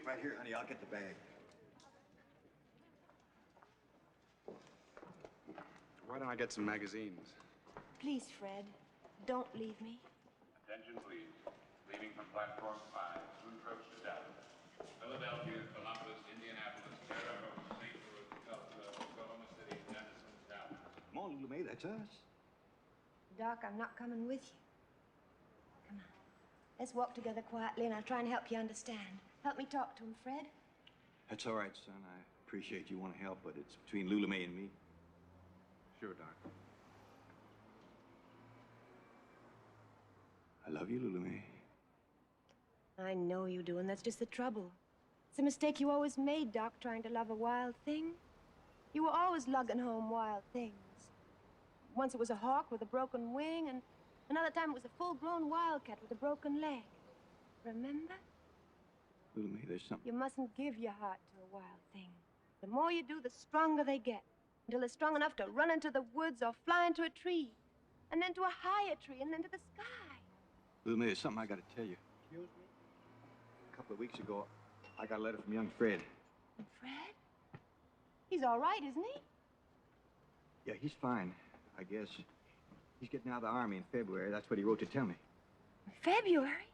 right here, honey. I'll get the bag. Why don't I get some magazines? Please, Fred, don't leave me. Attention, please. Leaving from platform 5, soon approach to Dallas. Philadelphia, Columbus, Indianapolis, Terre Haute, St. Louis, Tulsa, Oklahoma City, Denison, Dallas. Come on, little May, that's us. Doc, I'm not coming with you. Come on. Let's walk together quietly, and I'll try and help you understand. Help me talk to him, Fred. That's all right, son. I appreciate you want to help, but it's between Lula May and me. Sure, Doc. I love you, Lula May. I know you do, and that's just the trouble. It's a mistake you always made, Doc, trying to love a wild thing. You were always lugging home wild things. Once it was a hawk with a broken wing, and another time it was a full-grown wildcat with a broken leg. Remember? Lula May, there's something. You mustn't give your heart to a wild thing. The more you do, the stronger they get, until they're strong enough to run into the woods or fly into a tree, and then to a higher tree, and then to the sky. Lula May, there's something I got to tell you. Excuse me? A couple of weeks ago, I got a letter from young Fred. Fred? He's all right, isn't he? Yeah, he's fine, I guess. He's getting out of the Army in February. That's what he wrote to tell me. February?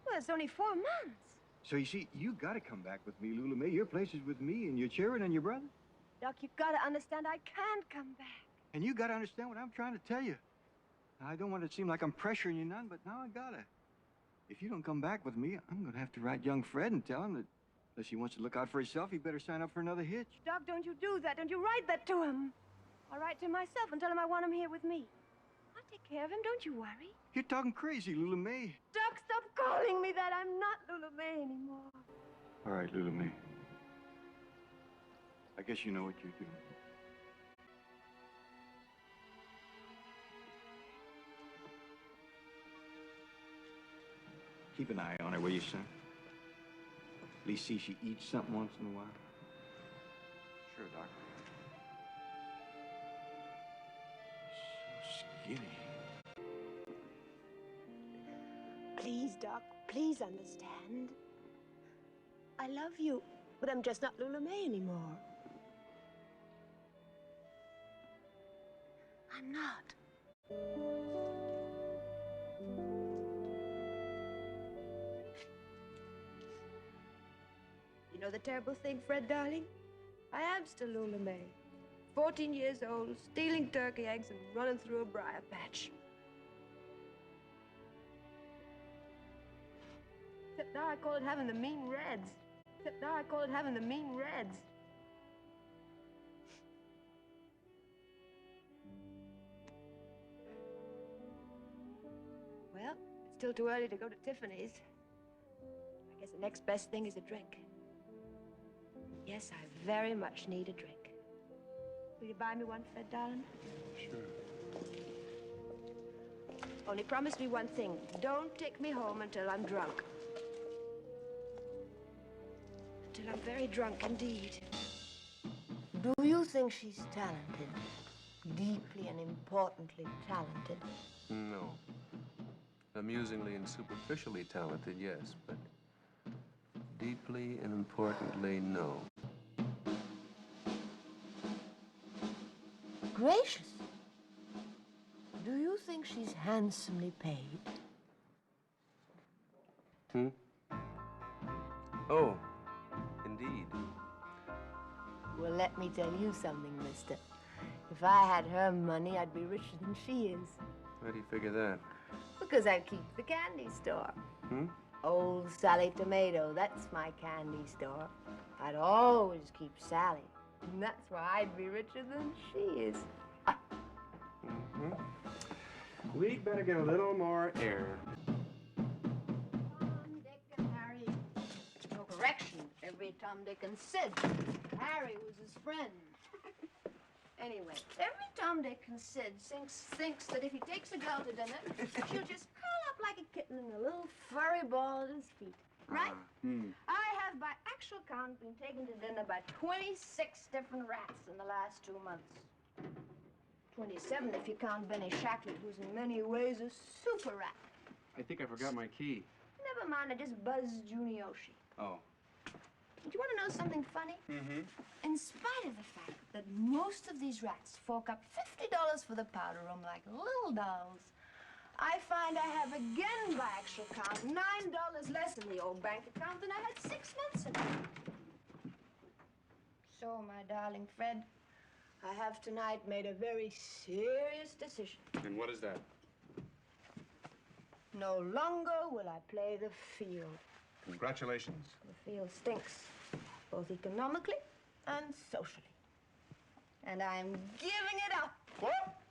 Well, it's only 4 months. So, you see, you got to come back with me, Lula May. Your place is with me and your children and your brother. Doc, you've got to understand I can't come back. And you got to understand what I'm trying to tell you. I don't want it to seem like I'm pressuring you none, but now I got to. If you don't come back with me, I'm going to have to write young Fred and tell him that unless he wants to look out for himself, he better sign up for another hitch. Doc, don't you do that. Don't you write that to him. I'll write to him myself and tell him I want him here with me. I'll take care of him, don't you worry. You're talking crazy, Lula May. Doc, stop calling me that. I'm not Lula May anymore. All right, Lula May. I guess you know what you're doing. Keep an eye on her, will you, son? At least see she eats something once in a while. Sure, Doc. So skinny. Please, Doc, please understand. I love you, but I'm just not Lula May anymore. I'm not. You know the terrible thing, Fred, darling? I am still Lula May. 14 years old, stealing turkey eggs and running through a briar patch. Except now I call it having the mean reds. Except now I call it having the mean reds. Well, it's still too early to go to Tiffany's. I guess the next best thing is a drink. Yes, I very much need a drink. Will you buy me one, Fred, darling? Sure. Only promise me one thing. Don't take me home until I'm drunk. Until I'm very drunk indeed. Do you think she's talented? Deeply and importantly talented? No. Amusingly and superficially talented, yes, but deeply and importantly, no. Gracious. Do you think she's handsomely paid? Oh, indeed. Well, let me tell you something, mister. If I had her money, I'd be richer than she is. How do you figure that? Because I keep the candy store. Old Sally Tomato, that's my candy store. I'd always keep Sally. And that's why I'd be richer than she is. We'd better get a little more air. Tom, Dick, and Harry. No correction. Every Tom, Dick, and Sid. Harry was his friend. Anyway, every Tom, Dick, and Sid thinks that if he takes a girl to dinner, she'll just curl up like a kitten in a little furry ball at his feet. Right? I have, by actual count, been taken to dinner by 26 different rats in the last 2 months. 27 if you count Benny Shacklet, who's in many ways a super rat. I think I forgot my key. Never mind, I just buzzed Junioshi. Oh. Do you want to know something funny? Mm-hmm. In spite of the fact that most of these rats fork up $50 for the powder room like little dolls, I find I have again, by actual count, $9 less in the old bank account than I had 6 months ago. So, my darling Fred, I have tonight made a very serious decision. And what is that? No longer will I play the field. Congratulations. The field stinks, both economically and socially. And I'm giving it up. What?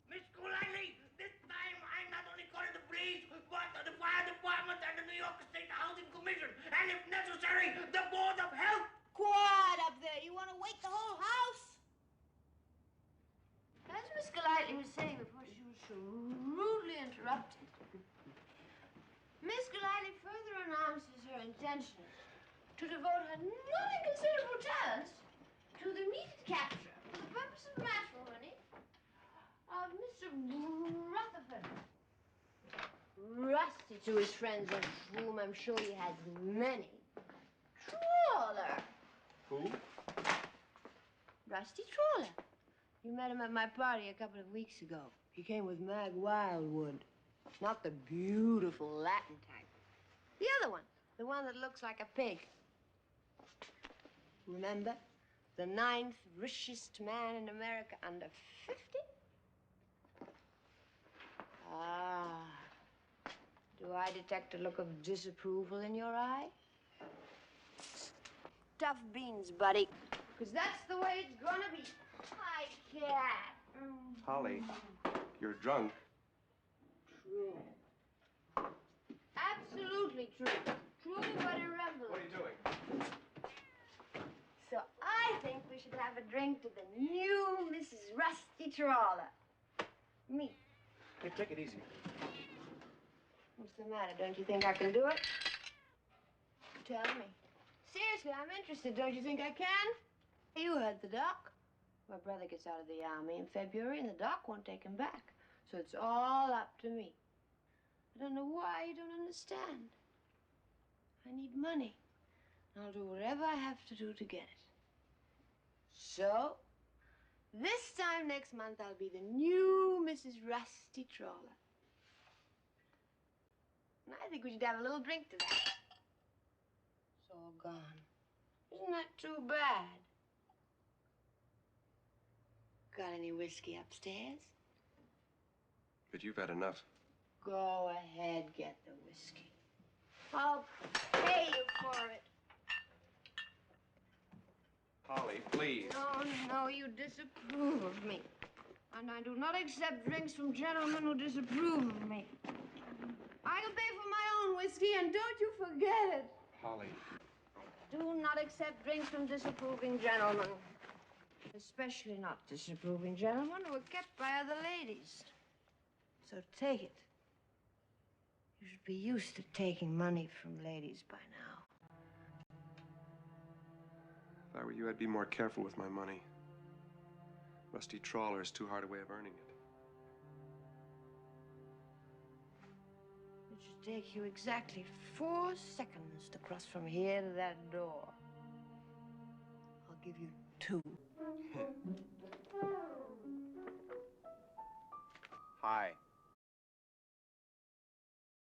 Miss Golightly, this time I'm not only calling the police, but the fire department and the New York State Housing Commission, and if necessary, the Board of Health. Quiet up there. You want to wake the whole house? As Miss Golightly was saying before she was so rudely interrupted, Miss Golightly further announces her intention to devote her not inconsiderable talents to the immediate capture, for the purpose of matrimony, of Mr. Rutherford. Rusty to his friends, of whom I'm sure he has many. Trawler. Who? Rusty Trawler. You met him at my party a couple of weeks ago. He came with Mag Wildwood. Not the beautiful Latin type. The other one. The one that looks like a pig. Remember? The 9th richest man in America under 50? Ah. Do I detect a look of disapproval in your eye? Tough beans, buddy. Because that's the way it's gonna be. My cat. Holly, you're drunk. True. Absolutely true. True but irrelevant. What are you doing? So I think we should have a drink to the new Mrs. Rusty Trawler. Me. Hey, take it easy. What's the matter? Don't you think I can do it? Tell me. Seriously, I'm interested. Don't you think I can? You heard the doc. My brother gets out of the army in February, and the doc won't take him back. So it's all up to me. I don't know why you don't understand. I need money. I'll do whatever I have to do to get it. So, this time next month, I'll be the new Mrs. Rusty Trawler. And I think we should have a little drink to that. It's all gone. Isn't that too bad? Got any whiskey upstairs? But you've had enough. Go ahead, get the whiskey. I'll pay you for it. Holly, please. No, you disapprove of me. And I do not accept drinks from gentlemen who disapprove of me. I can pay for my own whiskey, and don't you forget it. Holly. Do not accept drinks from disapproving gentlemen. Especially not disapproving gentlemen who are kept by other ladies. So take it. You should be used to taking money from ladies by now. If I were you, I'd be more careful with my money. Rusty Trawler is too hard a way of earning it. It should take you exactly 4 seconds to cross from here to that door. I'll give you 2. Hi.